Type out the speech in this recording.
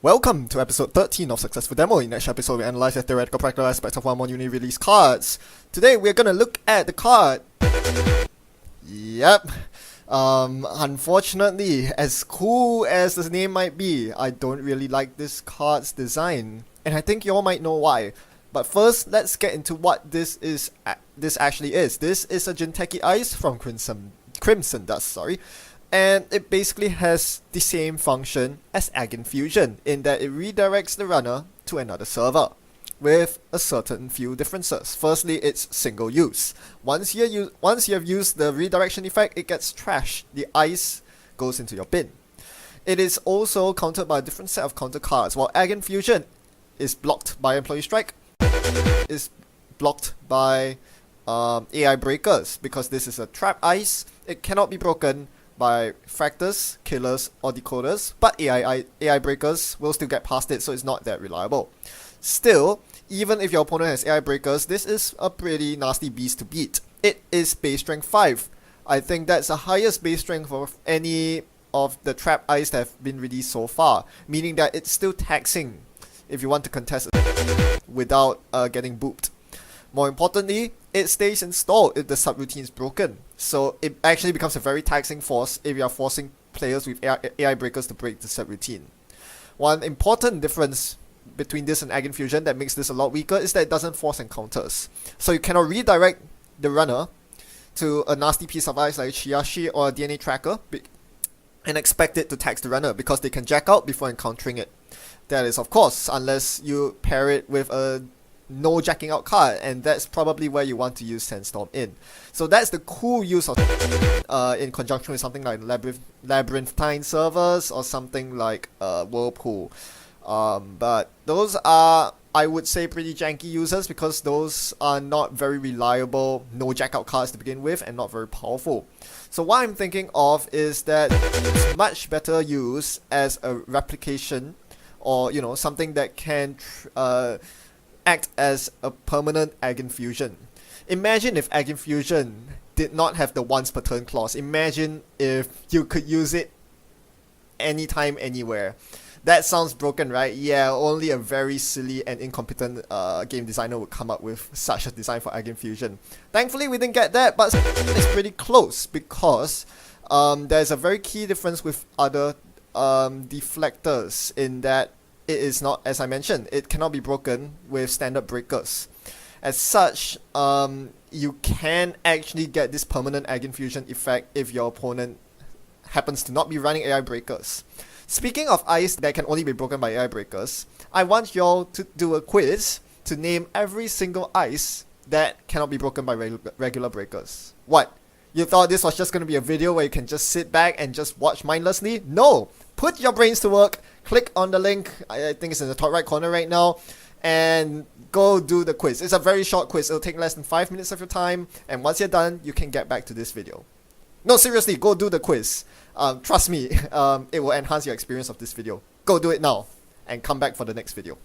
Welcome to episode 13 of Successful Demo. In each episode, we analyze the theoretical practical aspects of one more newly released cards. Today, we're gonna look at the card. Yep. Unfortunately, as cool as this name might be, I don't really like this card's design. And I think you all might know why. But first, let's get into what this actually is. This is a Jinteki Ice from Crimson Dust, and it basically has the same function as Fusion in that it redirects the runner to another server with a certain few differences. Firstly, it's single use. Once you have used the redirection effect, it gets trashed. The ice goes into your bin. It is also countered by a different set of counter cards. While Fusion is blocked by Employee Strike, is blocked by AI Breakers, because this is a trap ice. It cannot be broken by Fractors, Killers, or Decoders, but AI Breakers will still get past it, so it's not that reliable. Still, even if your opponent has AI Breakers, this is a pretty nasty beast to beat. It is base strength 5. I think that's the highest base strength of any of the trap ice that have been released so far, meaning that it's still taxing if you want to contest it without getting booped. More importantly, it stays installed if the subroutine is broken, so it actually becomes a very taxing force if you are forcing players with AI Breakers to break the subroutine. One important difference between this and Fusion that makes this a lot weaker is that it doesn't force encounters. So you cannot redirect the runner to a nasty piece of ice like Chiashi or a DNA tracker and expect it to tax the runner, because they can jack out before encountering it. That is, of course, unless you pair it with a no jacking out card, and that's probably where you want to use Sandstorm in. So that's the cool use of in conjunction with something like Labyrinthine servers or something like Whirlpool. But those are, I would say, pretty janky users, because those are not very reliable no jack out cards to begin with and not very powerful. So what I'm thinking of is that it's much better used as a replication, or something that can act as a permanent Fusion. Imagine if Fusion did not have the once per turn clause. Imagine if you could use it anytime, anywhere. That sounds broken, right? Yeah, only a very silly and incompetent game designer would come up with such a design for Fusion. Thankfully, we didn't get that, but it's pretty close, because there's a very key difference with other deflectors in that it is not, as I mentioned, it cannot be broken with standard breakers. As such, you can actually get this permanent Fusion effect if your opponent happens to not be running AI Breakers. Speaking of ice that can only be broken by AI Breakers, I want y'all to do a quiz to name every single ice that cannot be broken by regular breakers. What? You thought this was just going to be a video where you can just sit back and just watch mindlessly? No! Put your brains to work, click on the link, I think it's in the top right corner right now, and go do the quiz. It's a very short quiz, it'll take less than 5 minutes of your time, and once you're done, you can get back to this video. No, seriously, go do the quiz. Trust me, it will enhance your experience of this video. Go do it now, and come back for the next video.